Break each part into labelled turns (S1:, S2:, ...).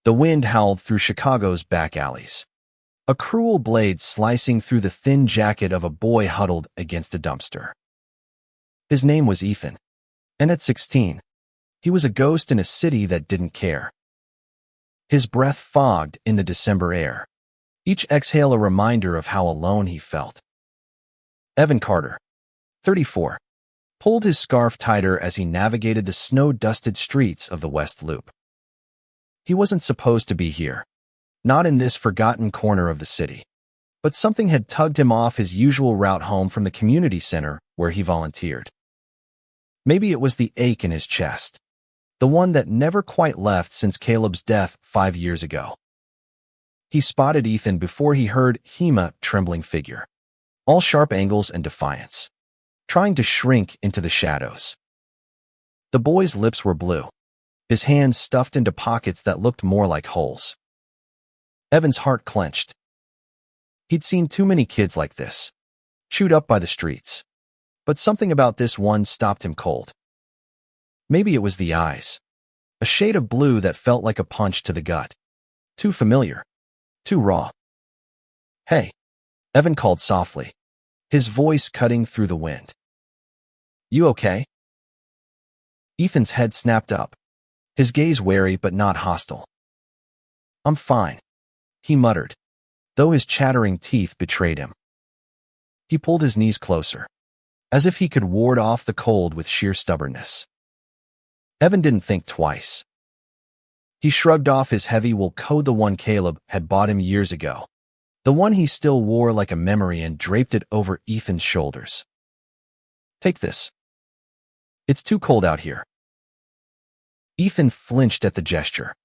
S1: The wind howled through Chicago's back alleys, a cruel blade slicing through the thin jacket of a boy huddled against a dumpster. His name was Ethan, and at 16, he was a ghost in a city that didn't care. His breath fogged in the December air, each exhale a reminder of how alone he felt. Evan Carter, 34, pulled his scarf tighter as he navigated the snow-dusted streets of the West Loop. He wasn't supposed to be here, not in this forgotten corner of the city, but something had tugged him off his usual route home from the community center where he volunteered. Maybe it was the ache in his chest, the one that never quite left since Caleb's death 5 years ago. He spotted Ethan before he heard Hema's trembling figure, all sharp angles and defiance, trying to shrink into the shadows. The boy's lips were blue, his hands stuffed into pockets that looked more like holes. Evan's heart clenched. He'd seen too many kids like this, chewed up by the streets, but something about this one stopped him cold. Maybe it was the eyes, a shade of blue that felt like a punch to the gut. Too familiar, too raw. "Hey," Evan called softly, his voice cutting through the wind. "You okay?" Ethan's head snapped up, his gaze wary but not hostile. "I'm fine," he muttered, though his chattering teeth betrayed him. He pulled his knees closer, as if he could ward off the cold with sheer stubbornness. Evan didn't think twice. He shrugged off his heavy wool coat, the one Caleb had bought him years ago, the one he still wore like a memory, and draped it over Ethan's shoulders. "Take this. It's too cold out here." Ethan flinched at the gesture,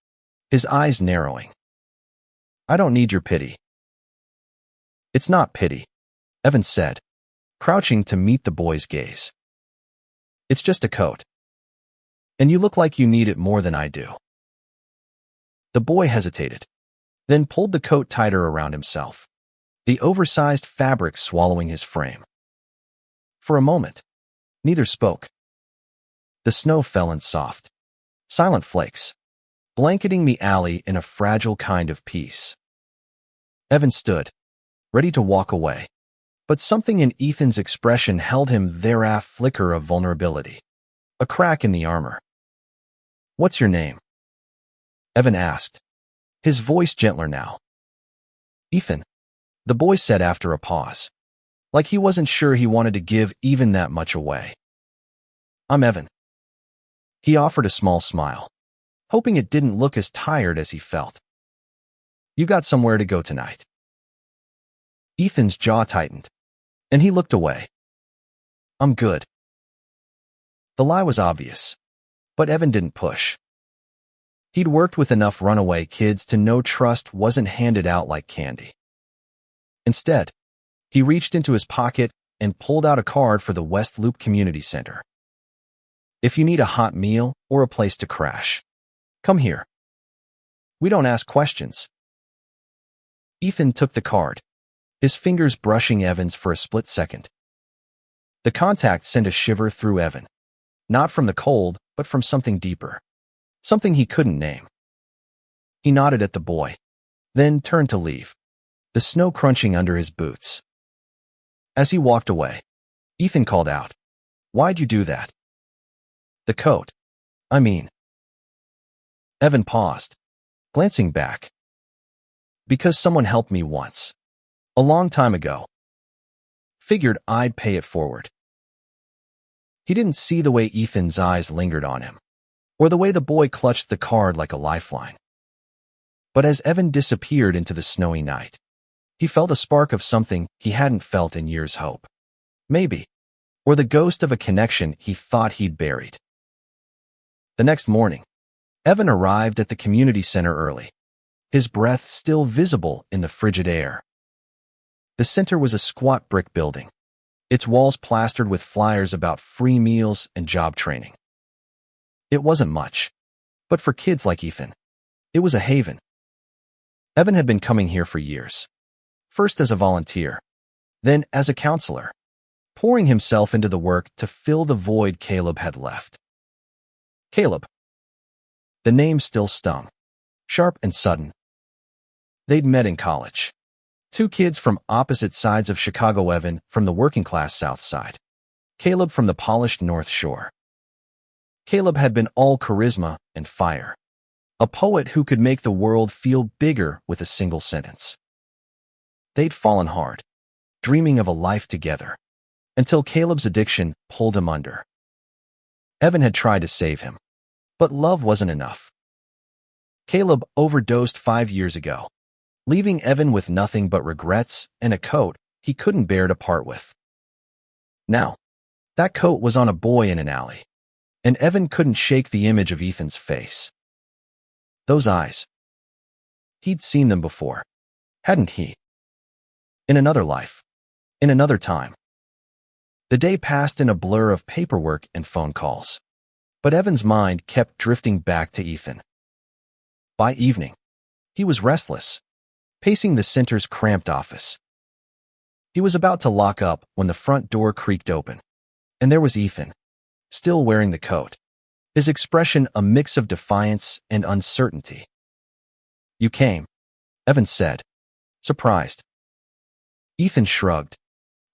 S1: his eyes narrowing. "I don't need your pity." "It's not pity," Evan said, crouching to meet the boy's gaze. "It's just a coat. And you look like you need it more than I do." The boy hesitated, then pulled the coat tighter around himself, the oversized fabric swallowing his frame. For a moment, neither spoke. The snow fell in soft, silent flakes, blanketing the alley in a fragile kind of peace. Evan stood, ready to walk away, but something in Ethan's expression held him there, a flicker of vulnerability, a crack in the armor. "What's your name?" Evan asked, his voice gentler now. "Ethan," the boy said after a pause, like he wasn't sure he wanted to give even that much away. "I'm Evan." He offered a small smile, hoping it didn't look as tired as he felt. "You got somewhere to go tonight?" Ethan's jaw tightened, and he looked away. "I'm good." The lie was obvious, but Evan didn't push. He'd worked with enough runaway kids to know trust wasn't handed out like candy. Instead, he reached into his pocket and pulled out a card for the West Loop Community Center. "If you need a hot meal or a place to crash, come here. We don't ask questions." Ethan took the card, his fingers brushing Evan's for a split second. The contact sent a shiver through Evan, not from the cold, but from something deeper, something he couldn't name. He nodded at the boy, then turned to leave, the snow crunching under his boots. As he walked away, Ethan called out, "Why'd you do that?" "The coat, I mean." Evan paused, glancing back. "Because someone helped me once. A long time ago. Figured I'd pay it forward." He didn't see the way Ethan's eyes lingered on him, or the way the boy clutched the card like a lifeline. But as Evan disappeared into the snowy night, he felt a spark of something he hadn't felt in years. Hope. Maybe. Or the ghost of a connection he thought he'd buried. The next morning, Evan arrived at the community center early, his breath still visible in the frigid air. The center was a squat brick building, its walls plastered with flyers about free meals and job training. It wasn't much, but for kids like Ethan, it was a haven. Evan had been coming here for years, first as a volunteer, then as a counselor, pouring himself into the work to fill the void Caleb had left. Caleb. The name still stung, sharp and sudden. They'd met in college. Two kids from opposite sides of Chicago, Evan from the working-class South Side, Caleb from the polished North Shore. Caleb had been all charisma and fire, a poet who could make the world feel bigger with a single sentence. They'd fallen hard, dreaming of a life together, until Caleb's addiction pulled him under. Evan had tried to save him, but love wasn't enough. Caleb overdosed 5 years ago, leaving Evan with nothing but regrets and a coat he couldn't bear to part with. Now, that coat was on a boy in an alley, and Evan couldn't shake the image of Ethan's face. Those eyes. He'd seen them before, hadn't he? In another life, in another time. The day passed in a blur of paperwork and phone calls, but Evan's mind kept drifting back to Ethan. By evening, he was restless, pacing the center's cramped office. He was about to lock up when the front door creaked open, and there was Ethan, still wearing the coat, his expression a mix of defiance and uncertainty. "You came," Evan said, surprised. Ethan shrugged,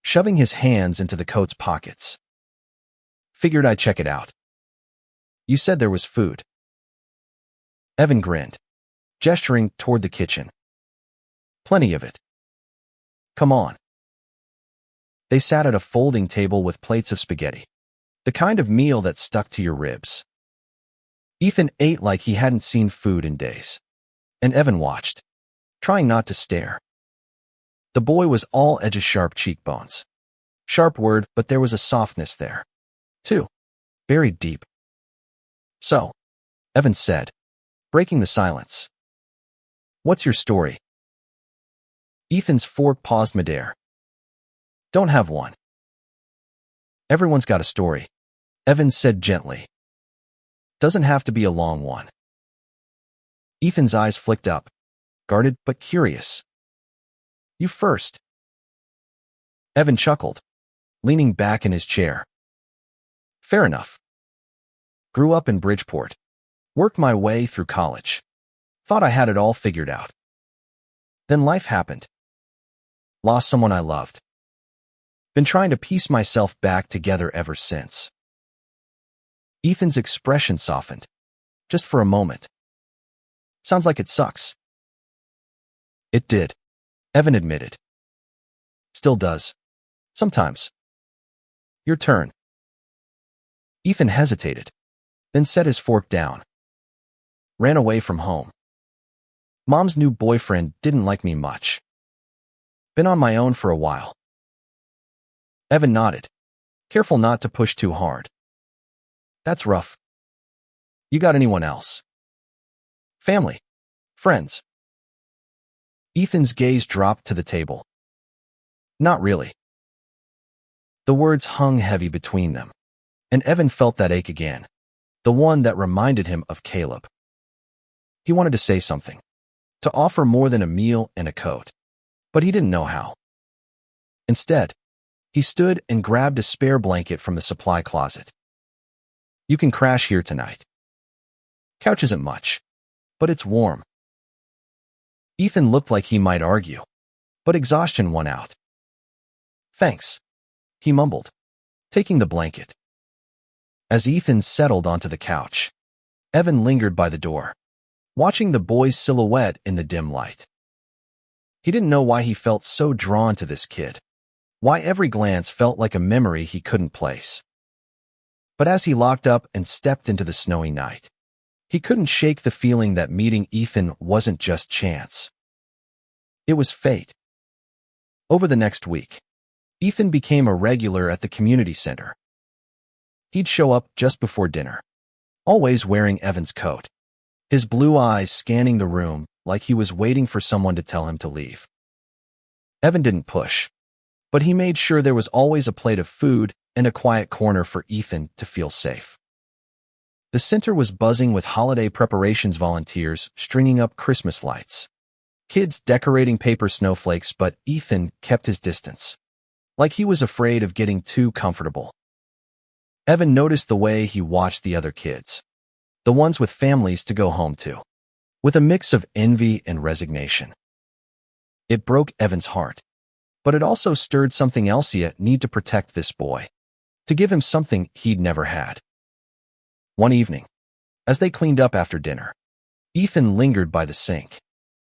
S1: shoving his hands into the coat's pockets. "Figured I'd check it out. You said there was food." Evan grinned, gesturing toward the kitchen. "Plenty of it. Come on." They sat at a folding table with plates of spaghetti, the kind of meal that stuck to your ribs. Ethan ate like he hadn't seen food in days, and Evan watched, trying not to stare. The boy was all edges, sharp cheekbones. Sharp word, but there was a softness there, too, buried deep. "So," Evan said, breaking the silence. "What's your story?" Ethan's fork paused midair. "Don't have one." "Everyone's got a story," Evan said gently. "Doesn't have to be a long one." Ethan's eyes flicked up, guarded but curious. "You first." Evan chuckled, leaning back in his chair. "Fair enough. Grew up in Bridgeport. Worked my way through college. Thought I had it all figured out. Then life happened. Lost someone I loved. Been trying to piece myself back together ever since." Ethan's expression softened, just for a moment. "Sounds like it sucks." "It did," Evan admitted. "Still does. Sometimes." "Your turn." Ethan hesitated, then set his fork down. "Ran away from home. Mom's new boyfriend didn't like me much. Been on my own for a while." Evan nodded, careful not to push too hard. "That's rough. You got anyone else? Family? Friends?" Ethan's gaze dropped to the table. "Not really." The words hung heavy between them, and Evan felt that ache again, the one that reminded him of Caleb. He wanted to say something, to offer more than a meal and a coat, but he didn't know how. Instead, he stood and grabbed a spare blanket from the supply closet. "You can crash here tonight. Couch isn't much, but it's warm." Ethan looked like he might argue, but exhaustion won out. "Thanks," he mumbled, taking the blanket. As Ethan settled onto the couch, Evan lingered by the door, watching the boy's silhouette in the dim light. He didn't know why he felt so drawn to this kid, why every glance felt like a memory he couldn't place. But as he locked up and stepped into the snowy night, he couldn't shake the feeling that meeting Ethan wasn't just chance. It was fate. Over the next week, Ethan became a regular at the community center. He'd show up just before dinner, always wearing Evan's coat, his blue eyes scanning the room like he was waiting for someone to tell him to leave. Evan didn't push, but he made sure there was always a plate of food and a quiet corner for Ethan to feel safe. The center was buzzing with holiday preparations, volunteers stringing up Christmas lights, kids decorating paper snowflakes, but Ethan kept his distance, like he was afraid of getting too comfortable. Evan noticed the way he watched the other kids, the ones with families to go home to, with a mix of envy and resignation. It broke Evan's heart, but it also stirred something else. He need to protect this boy, to give him something he'd never had. One evening, as they cleaned up after dinner, Ethan lingered by the sink,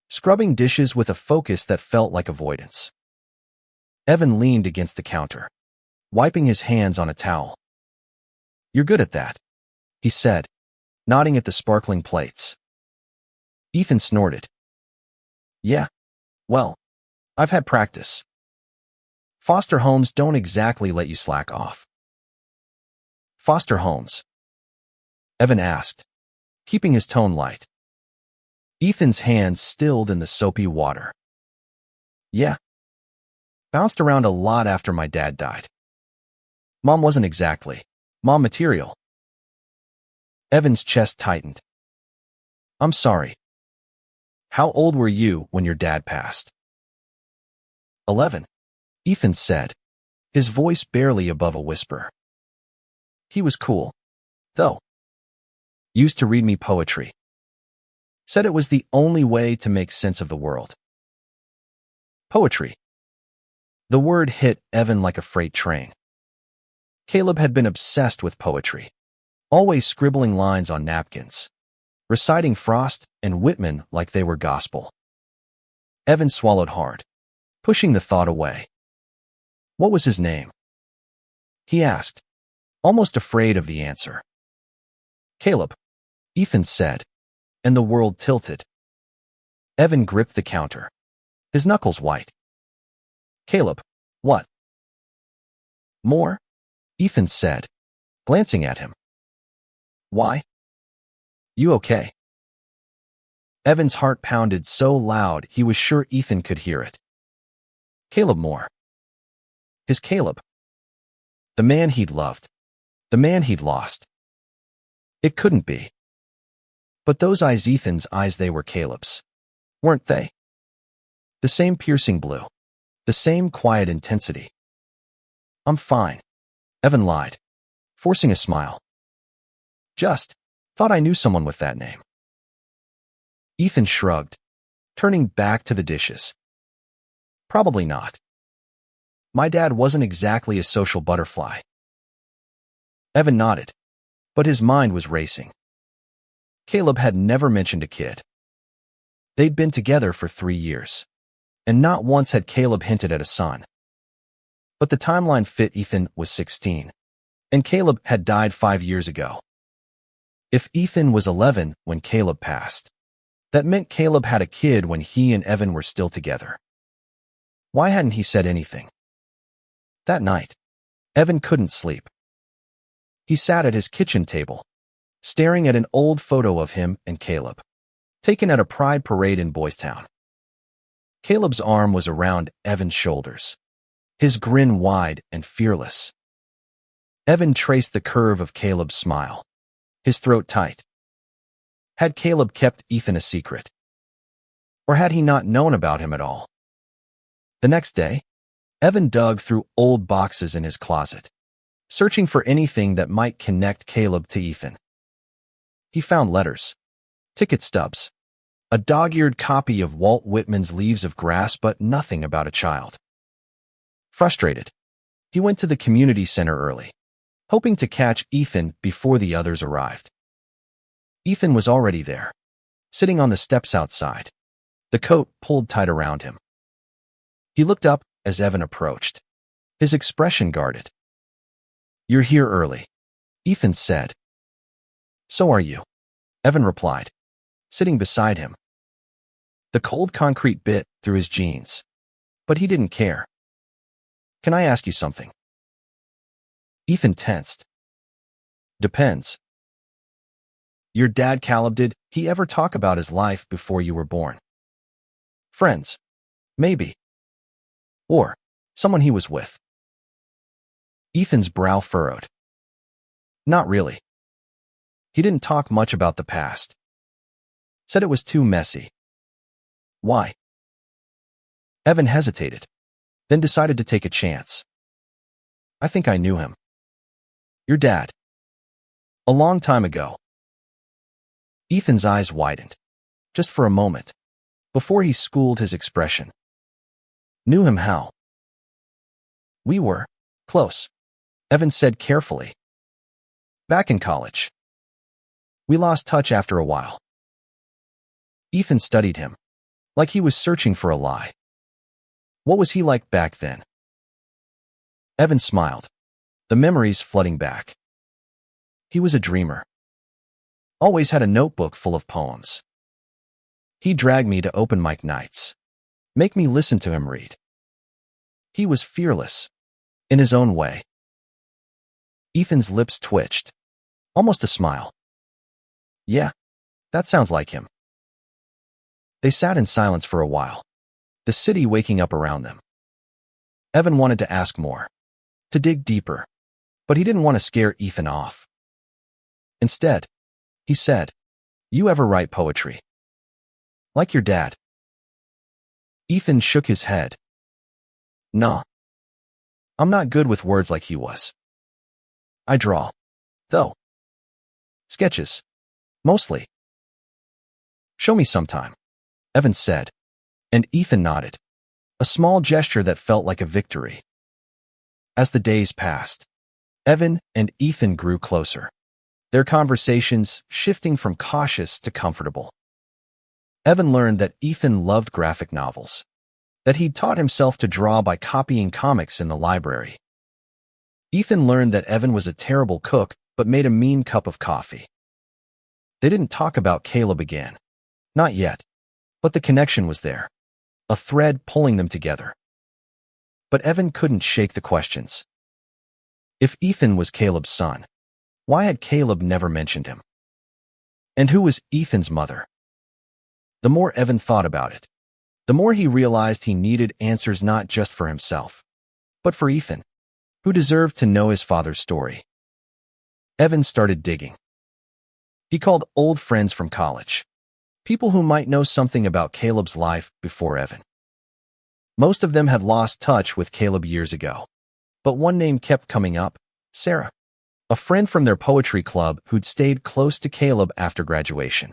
S1: scrubbing dishes with a focus that felt like avoidance. Evan leaned against the counter, wiping his hands on a towel. "You're good at that," he said, nodding at the sparkling plates. Ethan snorted. "Yeah, well, I've had practice. Foster homes don't exactly let you slack off." "Foster homes?" Evan asked, keeping his tone light. Ethan's hands stilled in the soapy water. "Yeah. Bounced around a lot after my dad died. Mom wasn't exactly mom material." Evan's chest tightened. "I'm sorry. How old were you when your dad passed?" 11, Ethan said, his voice barely above a whisper. "He was cool, though. Used to read me poetry. Said it was the only way to make sense of the world." Poetry. The word hit Evan like a freight train. Caleb had been obsessed with poetry, always scribbling lines on napkins, reciting Frost and Whitman like they were gospel. Evan swallowed hard, pushing the thought away. What was his name? He asked, almost afraid of the answer. "Caleb," Ethan said, and the world tilted. Evan gripped the counter, his knuckles white. "Caleb, what?" "More," Ethan said, glancing at him. "Why? You okay?" Evan's heart pounded so loud he was sure Ethan could hear it. Caleb Moore. His Caleb. The man he'd loved. The man he'd lost. It couldn't be. But those eyes, Ethan's eyes, they were Caleb's, weren't they? The same piercing blue. The same quiet intensity. "I'm fine," Evan lied, forcing a smile. "Just thought I knew someone with that name." Ethan shrugged, turning back to the dishes. "Probably not. My dad wasn't exactly a social butterfly." Evan nodded, but his mind was racing. Caleb had never mentioned a kid. They'd been together for 3 years, and not once had Caleb hinted at a son. But the timeline fit. Ethan was 16, and Caleb had died 5 years ago. If Ethan was 11 when Caleb passed, that meant Caleb had a kid when he and Evan were still together. Why hadn't he said anything? That night, Evan couldn't sleep. He sat at his kitchen table, staring at an old photo of him and Caleb, taken at a pride parade in Boys Town. Caleb's arm was around Evan's shoulders, his grin wide and fearless. Evan traced the curve of Caleb's smile, his throat tight. Had Caleb kept Ethan a secret? Or had he not known about him at all? The next day, Evan dug through old boxes in his closet, searching for anything that might connect Caleb to Ethan. He found letters, ticket stubs, a dog-eared copy of Walt Whitman's Leaves of Grass, but nothing about a child. Frustrated, he went to the community center early, hoping to catch Ethan before the others arrived. Ethan was already there, sitting on the steps outside, the coat pulled tight around him. He looked up as Evan approached, his expression guarded. "You're here early," Ethan said. "So are you," Evan replied, sitting beside him. The cold concrete bit through his jeans, but he didn't care. "Can I ask you something?" Ethan tensed. "Depends." "Your dad, Caleb, did he ever talk about his life before you were born?" "Friends, maybe. Or someone he was with." Ethan's brow furrowed. "Not really. He didn't talk much about the past. Said it was too messy." "Why?" Evan hesitated, then decided to take a chance. "I think I knew him." "Your dad?" "A long time ago." Ethan's eyes widened, just for a moment, before he schooled his expression. Knew him how? We were close, Evan said carefully. Back in college. We lost touch after a while. Ethan studied him, like he was searching for a lie. What was he like back then? Evan smiled, the memories flooding back. He was a dreamer. Always had a notebook full of poems. He dragged me to open mic nights, make me listen to him read. He was fearless, in his own way. Ethan's lips twitched, almost a smile. Yeah, that sounds like him. They sat in silence for a while, the city waking up around them. Evan wanted to ask more, to dig deeper, but he didn't want to scare Ethan off. Instead, he said, "You ever write poetry? Like your dad?" Ethan shook his head. "Nah. I'm not good with words like he was. I draw, though. Sketches, mostly." "Show me sometime," Evan said, and Ethan nodded, a small gesture that felt like a victory. As the days passed, Evan and Ethan grew closer, their conversations shifting from cautious to comfortable. Evan learned that Ethan loved graphic novels, that he'd taught himself to draw by copying comics in the library. Ethan learned that Evan was a terrible cook but made a mean cup of coffee. They didn't talk about Caleb again. Not yet. But the connection was there, a thread pulling them together. But Evan couldn't shake the questions. If Ethan was Caleb's son, why had Caleb never mentioned him? And who was Ethan's mother? The more Evan thought about it, the more he realized he needed answers not just for himself, but for Ethan, who deserved to know his father's story. Evan started digging. He called old friends from college, people who might know something about Caleb's life before Evan. Most of them had lost touch with Caleb years ago, but one name kept coming up: Sarah, a friend from their poetry club who'd stayed close to Caleb after graduation.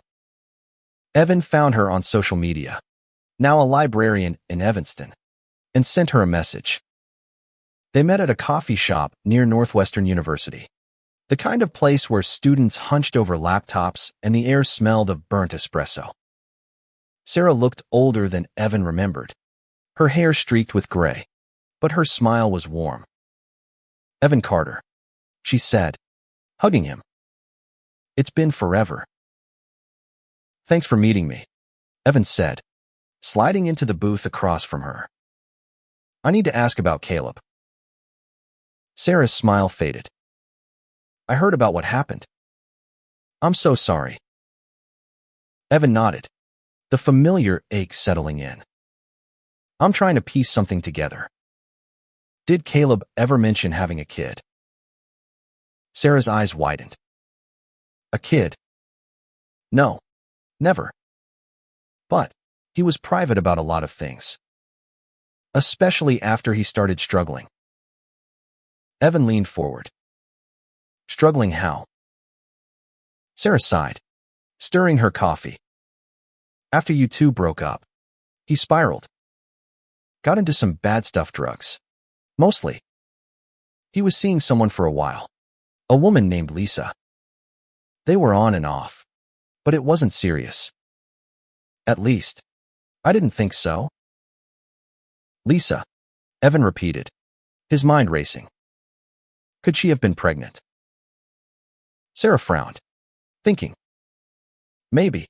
S1: Evan found her on social media, now a librarian in Evanston, and sent her a message. They met at a coffee shop near Northwestern University, the kind of place where students hunched over laptops and the air smelled of burnt espresso. Sarah looked older than Evan remembered, her hair streaked with gray, but her smile was warm. "Evan Carter," she said, hugging him. "It's been forever." "Thanks for meeting me," Evan said, sliding into the booth across from her. "I need to ask about Caleb." Sarah's smile faded. "I heard about what happened. I'm so sorry." Evan nodded, the familiar ache settling in. "I'm trying to piece something together. Did Caleb ever mention having a kid?" Sarah's eyes widened. "A kid? No, never. But he was private about a lot of things, especially after he started struggling." Evan leaned forward. "Struggling how?" Sarah sighed, stirring her coffee. "After you two broke up, he spiraled. Got into some bad stuff drugs. Mostly. He was seeing someone for a while, a woman named Lisa. They were on and off, but it wasn't serious. At least, I didn't think so." "Lisa," Evan repeated, his mind racing. Could she have been pregnant? Sarah frowned, thinking. Maybe.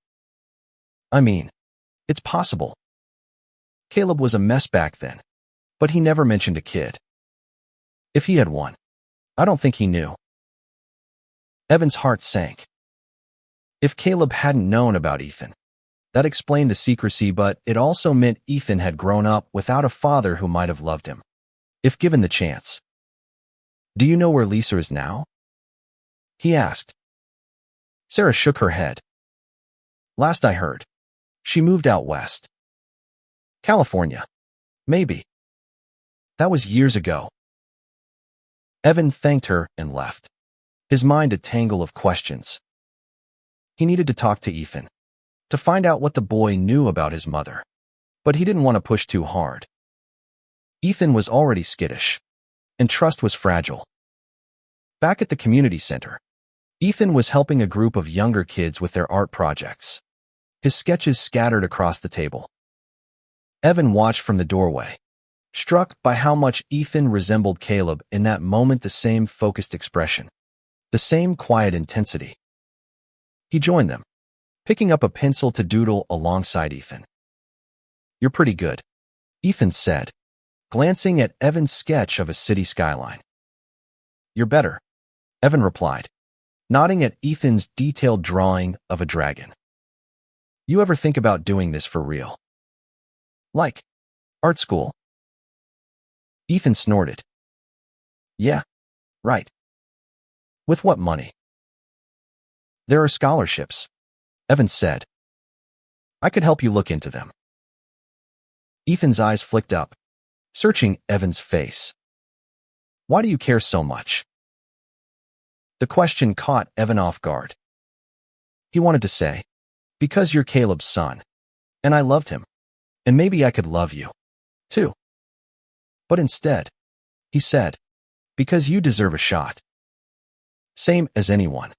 S1: I mean, it's possible. Caleb was a mess back then, but he never mentioned a kid. If he had one, I don't think he knew. Evan's heart sank. If Caleb hadn't known about Ethan, that explained the secrecy, but it also meant Ethan had grown up without a father who might have loved him, if given the chance. "Do you know where Lisa is now?" he asked. Sarah shook her head. "Last I heard, she moved out west. California, maybe. That was years ago." Evan thanked her and left, his mind a tangle of questions. He needed to talk to Ethan, to find out what the boy knew about his mother. But he didn't want to push too hard. Ethan was already skittish, and trust was fragile. Back at the community center, Ethan was helping a group of younger kids with their art projects. His sketches scattered across the table. Evan watched from the doorway, struck by how much Ethan resembled Caleb in that moment, the same focused expression, the same quiet intensity. He joined them, picking up a pencil to doodle alongside Ethan. "You're pretty good," Ethan said, glancing at Evan's sketch of a city skyline. "You're better," Evan replied, nodding at Ethan's detailed drawing of a dragon. "You ever think about doing this for real? Like art school?" Ethan snorted. "Yeah, right. With what money?" "There are scholarships," Evan said. "I could help you look into them." Ethan's eyes flicked up, searching Evan's face. "Why do you care so much?" The question caught Evan off guard. He wanted to say, "Because you're Caleb's son, and I loved him, and maybe I could love you, too." But instead, he said, "Because you deserve a shot. Same as anyone."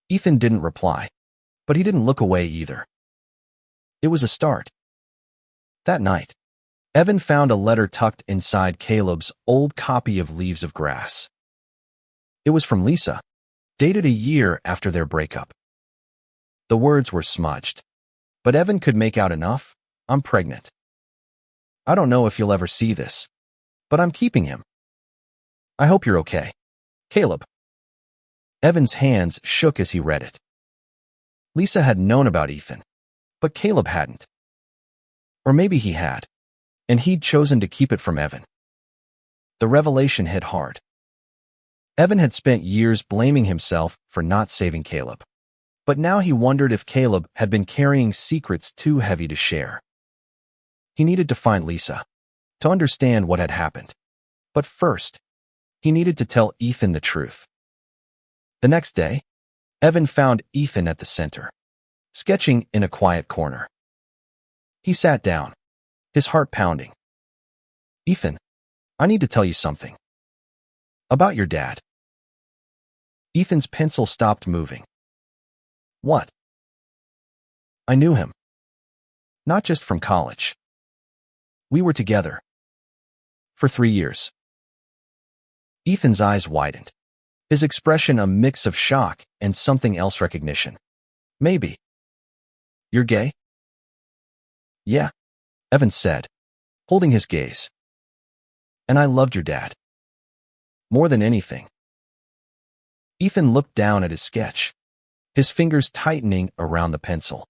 S1: Ethan didn't reply, but he didn't look away either. It was a start. That night, Evan found a letter tucked inside Caleb's old copy of Leaves of Grass. It was from Lisa, dated a year after their breakup. The words were smudged, but Evan could make out enough. "I'm pregnant. I don't know if you'll ever see this, but I'm keeping him. I hope you're okay, Caleb." Evan's hands shook as he read it. Lisa had known about Ethan, but Caleb hadn't. Or maybe he had, and he'd chosen to keep it from Evan. The revelation hit hard. Evan had spent years blaming himself for not saving Caleb, but now he wondered if Caleb had been carrying secrets too heavy to share. He needed to find Lisa, to understand what had happened. But first, he needed to tell Ethan the truth. The next day, Evan found Ethan at the center, sketching in a quiet corner. He sat down, his heart pounding. "Ethan, I need to tell you something. About your dad." Ethan's pencil stopped moving. "What?" "I knew him. Not just from college. We were together. For 3 years. Ethan's eyes widened, his expression a mix of shock and something else, recognition. "Maybe. You're gay?" "Yeah," Evan said, holding his gaze. "And I loved your dad. More than anything." Ethan looked down at his sketch, his fingers tightening around the pencil.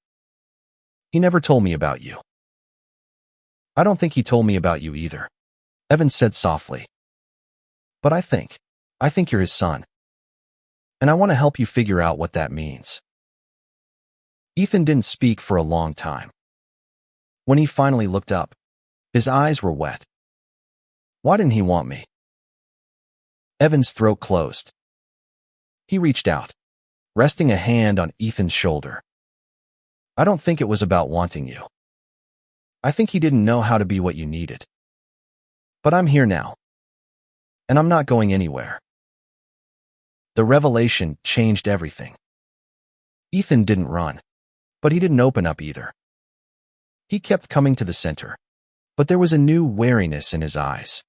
S1: "He never told me about you." "I don't think he told me about you either," Evan said softly. "But I think you're his son. And I want to help you figure out what that means." Ethan didn't speak for a long time. When he finally looked up, his eyes were wet. "Why didn't he want me?" Evan's throat closed. He reached out, resting a hand on Ethan's shoulder. "I don't think it was about wanting you. I think he didn't know how to be what you needed. But I'm here now. And I'm not going anywhere." The revelation changed everything. Ethan didn't run, but he didn't open up either. He kept coming to the center, but there was a new wariness in his eyes,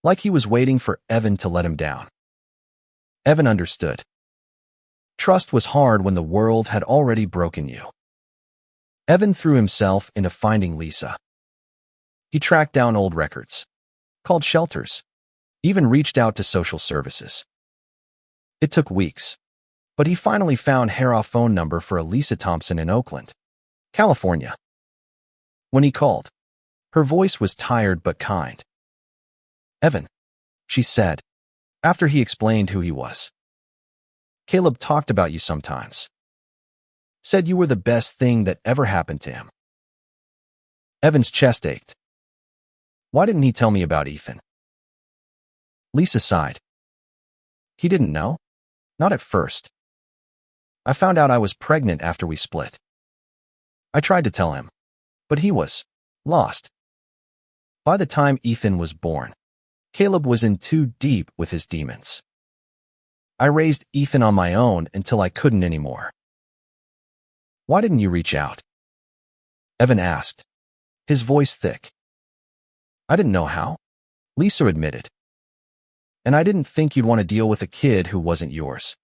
S1: like he was waiting for Evan to let him down. Evan understood. Trust was hard when the world had already broken you. Evan threw himself into finding Lisa. He tracked down old records, called shelters, even reached out to social services. It took weeks, but he finally found her phone number for a Lisa Thompson in Oakland, California. When he called, her voice was tired but kind. "Evan," she said, after he explained who he was. "Caleb talked about you sometimes. Said you were the best thing that ever happened to him." Evan's chest ached. "Why didn't he tell me about Ethan?" Lisa sighed. "He didn't know? Not at first. I found out I was pregnant after we split. I tried to tell him, but he was lost. By the time Ethan was born, Caleb was in too deep with his demons. I raised Ethan on my own until I couldn't anymore. Why didn't you reach out? Evan asked, his voice thick. I didn't know how, Lisa admitted. And I didn't think you'd want to deal with a kid who wasn't yours.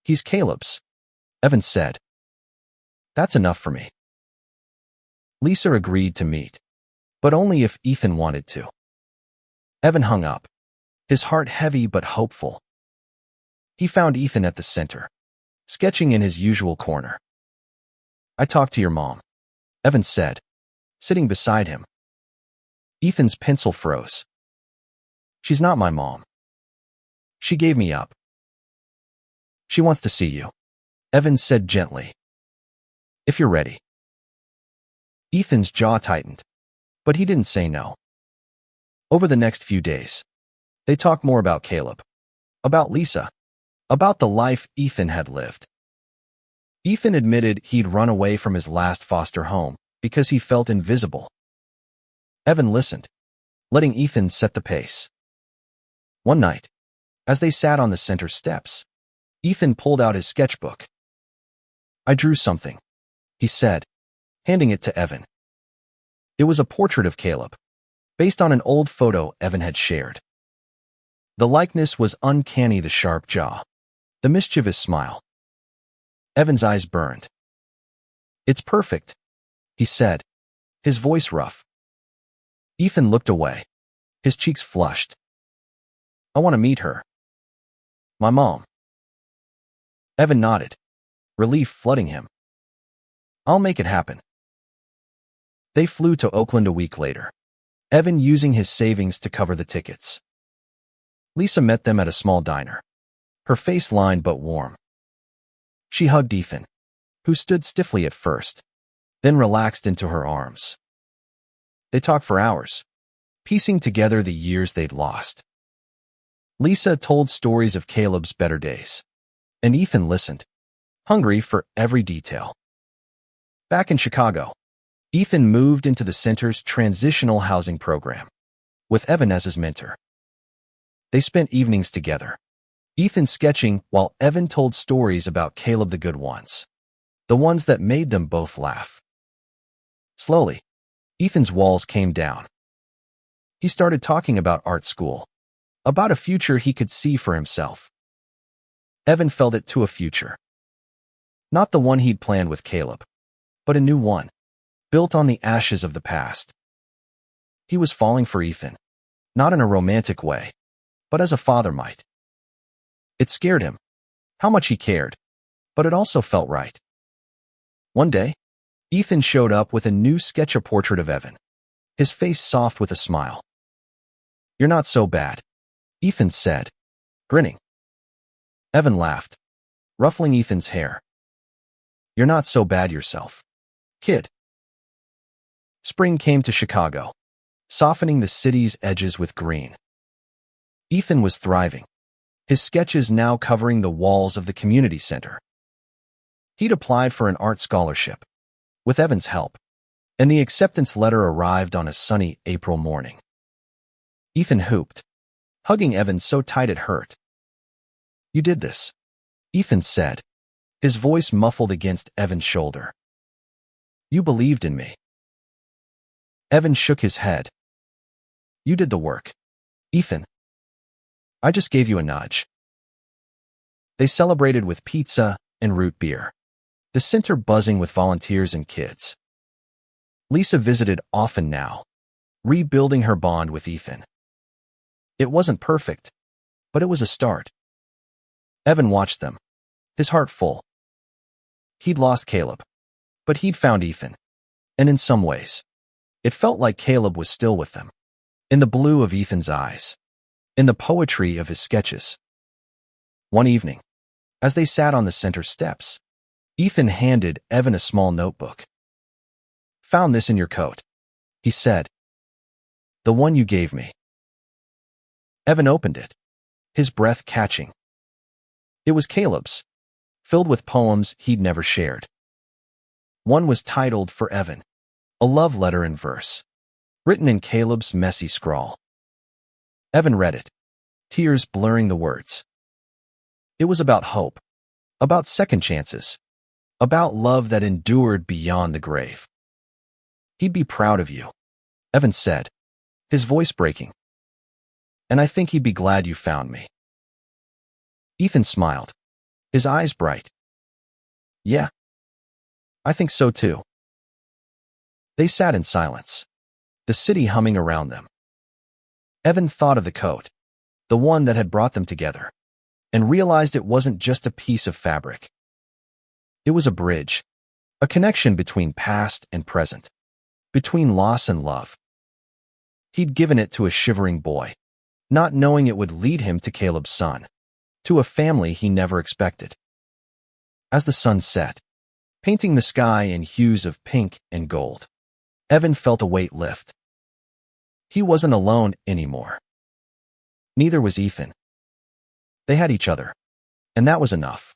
S1: He's Caleb's, Evan said. That's enough for me. Lisa agreed to meet, but only if Ethan wanted to. Evan hung up, his heart heavy but hopeful. He found Ethan at the center, sketching in his usual corner. I talked to your mom, Evan said, sitting beside him. Ethan's pencil froze. She's not my mom. She gave me up. She wants to see you, Evan said gently. If you're ready. Ethan's jaw tightened, but he didn't say no. Over the next few days, they talked more about Caleb, about Lisa, about the life Ethan had lived. Ethan admitted he'd run away from his last foster home because he felt invisible. Evan listened, letting Ethan set the pace. One night, as they sat on the center steps, Ethan pulled out his sketchbook. I drew something, he said, handing it to Evan. It was a portrait of Caleb, based on an old photo Evan had shared. The likeness was uncanny, the sharp jaw, the mischievous smile. Evan's eyes burned. It's perfect, he said, his voice rough. Ethan looked away, his cheeks flushed. I want to meet her. My mom. Evan nodded, relief flooding him. I'll make it happen. They flew to Oakland a week later, Evan using his savings to cover the tickets. Lisa met them at a small diner, her face lined but warm. She hugged Ethan, who stood stiffly at first, then relaxed into her arms. They talked for hours, piecing together the years they'd lost. Lisa told stories of Caleb's better days, and Ethan listened, hungry for every detail. Back in Chicago, Ethan moved into the center's transitional housing program, with Evan as his mentor. They spent evenings together, Ethan sketching while Evan told stories about Caleb, the good ones, the ones that made them both laugh. Slowly, Ethan's walls came down. He started talking about art school, about a future he could see for himself. Evan felt it to a future. Not the one he'd planned with Caleb, but a new one, built on the ashes of the past. He was falling for Ethan, not in a romantic way, but as a father might. It scared him, how much he cared, but it also felt right. One day, Ethan showed up with a new sketch, a portrait of Evan, his face soft with a smile. You're not so bad, Ethan said, grinning. Evan laughed, ruffling Ethan's hair. You're not so bad yourself, kid. Spring came to Chicago, softening the city's edges with green. Ethan was thriving, his sketches now covering the walls of the community center. He'd applied for an art scholarship, with Evan's help, and the acceptance letter arrived on a sunny April morning. Ethan hooped, hugging Evan so tight it hurt. You did this, Ethan said, his voice muffled against Evan's shoulder. You believed in me. Evan shook his head. You did the work, Ethan. I just gave you a nudge. They celebrated with pizza and root beer, the center buzzing with volunteers and kids. Lisa visited often now, rebuilding her bond with Ethan. It wasn't perfect, but it was a start. Evan watched them, his heart full. He'd lost Caleb, but he'd found Ethan, and in some ways, it felt like Caleb was still with them, in the blue of Ethan's eyes, in the poetry of his sketches. One evening, as they sat on the center steps, Ethan handed Evan a small notebook. Found this in your coat, he said. The one you gave me. Evan opened it, his breath catching. It was Caleb's, filled with poems he'd never shared. One was titled For Evan, a love letter in verse, written in Caleb's messy scrawl. Evan read it, tears blurring the words. It was about hope, about second chances, about love that endured beyond the grave. "He'd be proud of you," Evan said, his voice breaking. "And I think he'd be glad you found me." Ethan smiled, his eyes bright. "Yeah, I think so too." They sat in silence, the city humming around them. Evan thought of the coat, the one that had brought them together, and realized it wasn't just a piece of fabric. It was a bridge, a connection between past and present, between loss and love. He'd given it to a shivering boy, not knowing it would lead him to Caleb's son, to a family he never expected. As the sun set, painting the sky in hues of pink and gold, Evan felt a weight lift. He wasn't alone anymore. Neither was Ethan. They had each other, and that was enough.